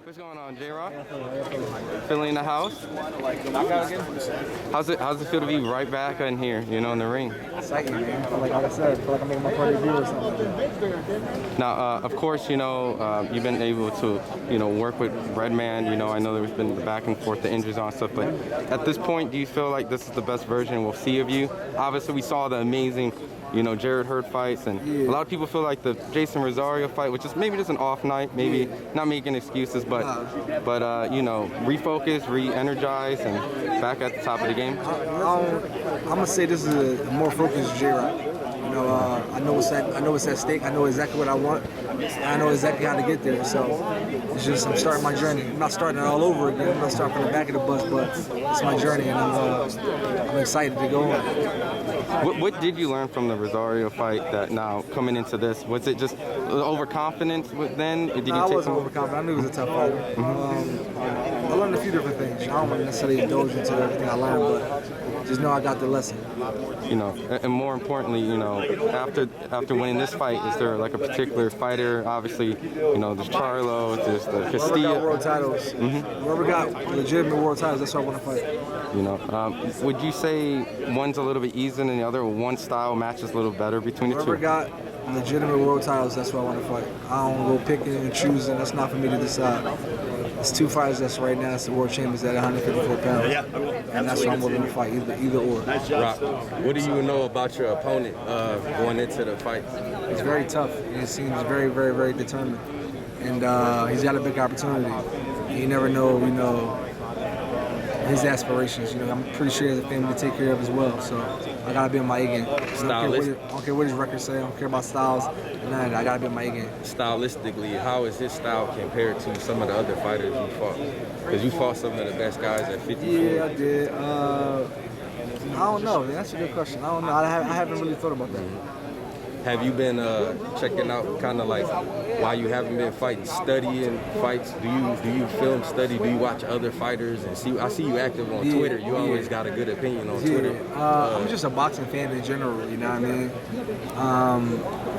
What's going on, J-Rock? Feeling in the house? How's it feel to be right back in here, you know, in the ring? Exciting, man. Like I said, I feel like I'm making my party debut or something. Now, of course, you know, you've been able to, you know, work with Redman. You know, I know there's been the back and forth, the injuries on stuff, but at this point, do you feel like this is the best version we'll see of you? Obviously, we saw the amazing, you know, Jared Hurd fights, and a lot of people feel like the Jason Rosario fight, which is maybe just an off night, maybe not making excuses, but you know, refocus, re-energize, and back at the top of the game. I'm gonna say this is a more focused J-Rock. You know, I know what's at stake. I know exactly what I want, and I know exactly how to get there. So it's just I'm starting my journey. I'm not starting it all over again. I'm not starting from the back of the bus, but it's my journey, and I'm excited to go on. What did you learn from the Rosario fight that now coming into this? Was it just overconfidence then? Did I wasn't overconfident. I knew it was a tough fight. I learned a few different things. I don't want to necessarily indulge into everything I learned, but just know I got the lesson. You know, and more importantly, you know, after winning this fight, is there like a particular fighter? Obviously, you know, there's Charlo, there's the Castano. Whoever got world titles, whoever got legitimate world titles, that's what I want to fight. You know, would you say one's a little bit easier than the other, or one style matches a little better between the two? Whoever got legitimate world titles, that's what I want to fight. I don't go picking and choosing. That's not for me to decide. It's two fighters that's right now. It's the world champions at 154 pounds, and that's what I'm willing to fight. Either or. Rock, what do you know about your opponent going into the fight? He's very tough. He seems very, very, very determined, and he's got a big opportunity. You never know, you know, his aspirations. You know, I'm pretty sure he has a family to take care of as well. So I gotta be on my A game. I don't care what his records say. I don't care about styles. None of that. I gotta be on my A game. Stylistically, how is his style compared to some of the other fighters you fought? Because you fought some of the best guys at 54. Yeah, I did. I don't know. That's a good question. I don't know. I haven't really thought about that. Have you been checking out kind of like why you haven't been fighting, studying fights? Do you film study? Do you watch other fighters and see? I see you active on Twitter. You always got a good opinion on Twitter. I'm just a boxing fan in general. You know what I mean?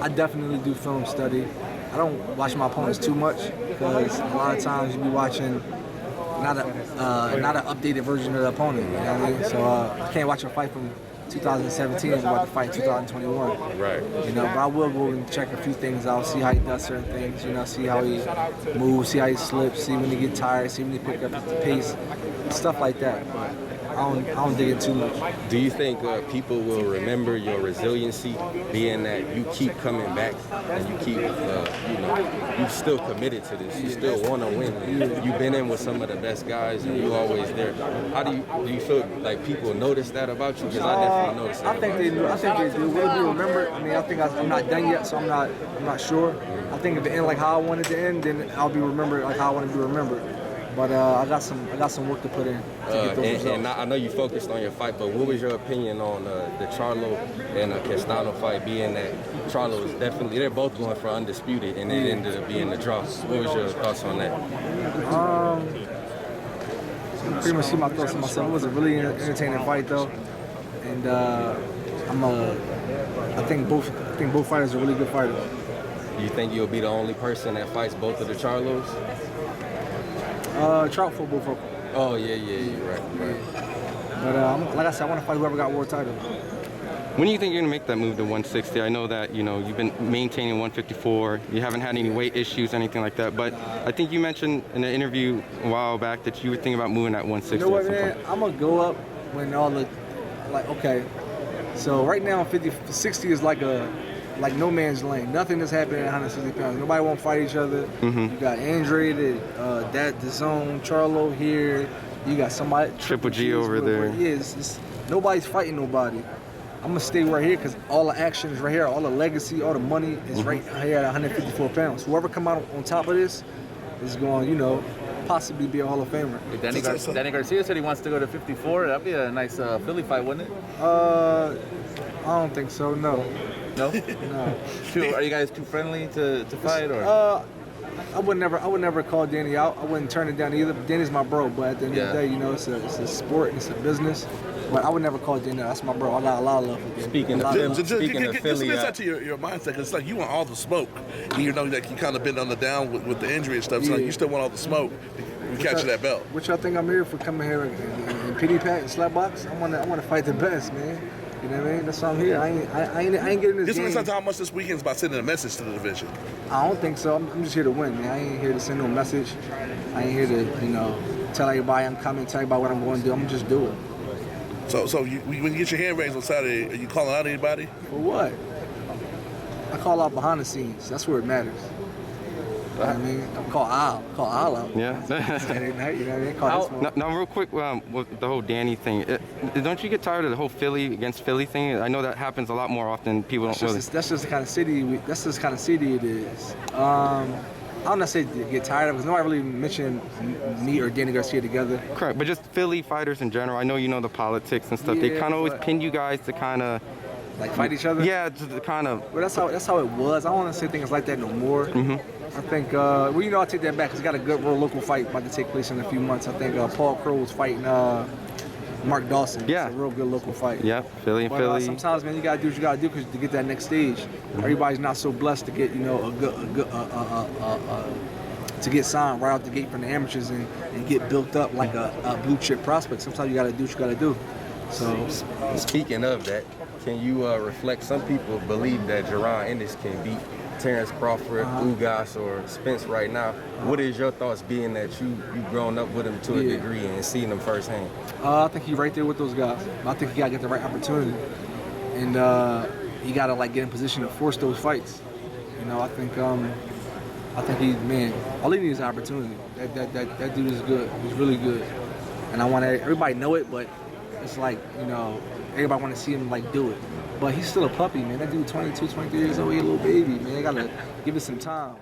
I definitely do film study. I don't watch my opponents too much because a lot of times you be watching not an updated version of the opponent. You know what I mean? So I can't watch a fight from 2017 is about to fight 2021. Right. You know, but I will go and check a few things out, see how he does certain things, you know, see how he moves, see how he slips, see when he get tired, see when he pick up the pace, stuff like that. But I don't dig it too much. Do you think people will remember your resiliency, being that you keep coming back and you keep, you know, you're still committed to this. You still want to win. You've been in with some of the best guys, and you always there. How do you feel like people notice that about you? Because I definitely notice that. I think they do. I think they do. Will it be remembered? I mean, I think I'm not done yet, so I'm not sure. I think if it end like how I wanted to end, then I'll be remembered like how I want to be remembered. But I got some work to put in to get those results. And I know you focused on your fight, but what was your opinion on the Charlo and Castano fight, being that Charlo is definitely, they're both going for undisputed, and it ended up being the draw. What was your thoughts on that? Pretty much see my thoughts on myself. It was a really entertaining fight though, and I think both fighters are really good fighters. Do you think you'll be the only person that fights both of the Charlos? Trout football for. Oh yeah, right. But like I said, I want to fight whoever got world title. When do you think you're gonna make that move to 160? I know that, you know, you've been maintaining 154. You haven't had any weight issues, anything like that. But I think you mentioned in an interview a while back that you were thinking about moving at 160. You know what, man? I'm gonna go up when all the okay. So right now, 60 is like no man's lane. Nothing is happening at 160 pounds. Nobody won't fight each other. You got Andre, the zone, Charlo here. You got somebody Triple G over there. Nobody's fighting nobody. I'm gonna stay right here because all the action is right here. All the legacy, all the money is right here at 154 pounds. Whoever come out on top of this is going, you know, possibly be a Hall of Famer. Danny Garcia said he wants to go to 54. That'd be a nice Philly fight, wouldn't it? I don't think so. No. No? No. Are you guys too friendly to fight, or? I would never call Danny out. I wouldn't turn it down either. Danny's my bro, but at the end of the day, you know, it's a sport, it's a business. But I would never call Danny out. That's my bro. I got a lot of love for Danny. Speaking of Philly, get to your mindset, because it's like you want all the smoke. You know, like you kind of been on the down with the injury and stuff. So like you still want all the smoke. You capture that belt. What y'all think I'm here for? Coming here and pity pat and slap box? I want to fight the best, man. You know what I mean? That's why I'm here. I ain't getting this. This game. is how much this weekend's about sending a message to the division. I don't think so. I'm just here to win, man. I ain't here to send no message. I ain't here to, you know, tell everybody I'm coming, tell everybody what I'm going to do. I'm just do it. So when you get your hand raised on Saturday, are you calling out anybody? For what? I call out behind the scenes. That's where it matters. You know what I mean? I call Al out. Yeah. Saturday night, you know what I mean? Now, real quick, with the whole Danny thing, don't you get tired of the whole Philly against Philly thing? I know that happens a lot more often. People don't really. That's just the kind of city. That's just the kind of city it is. I don't necessarily get tired of it because nobody really mentioned me or Danny Garcia together. Correct, but just Philly fighters in general. I know you know the politics and stuff. Yeah, They kind of always pin you guys to kind of like fight each other. Yeah, just to kind of. Well, that's how it was. I don't want to say things like that no more. I think, well, you know, I'll take that back because got a good real local fight about to take place in a few months. I think Paul Crow was fighting Mark Dawson. Yeah. It's a real good local fight. Yeah, Philly. Sometimes, man, you gotta do what you gotta do to get that next stage. Everybody's not so blessed to get, you know, to get signed right out the gate from the amateurs and get built up like a blue chip prospect. Sometimes you gotta do what you gotta do. So, speaking of that, can you reflect? Some people believe that Jerron Ennis can beat Terrence Crawford, Ugas, or Spence right now. What is your thoughts, being that you've grown up with him to a degree and seen him firsthand? I think he's right there with those guys. I think he gotta get the right opportunity, and he gotta like get in position to force those fights. You know, I think he, man, all he needs is an opportunity. That dude is good. He's really good, and I want everybody to know it, but it's like, you know, everybody want to see him like do it. But he's still a puppy, man. That dude 22, 23 years old, he's a little baby, man. I gotta give it some time.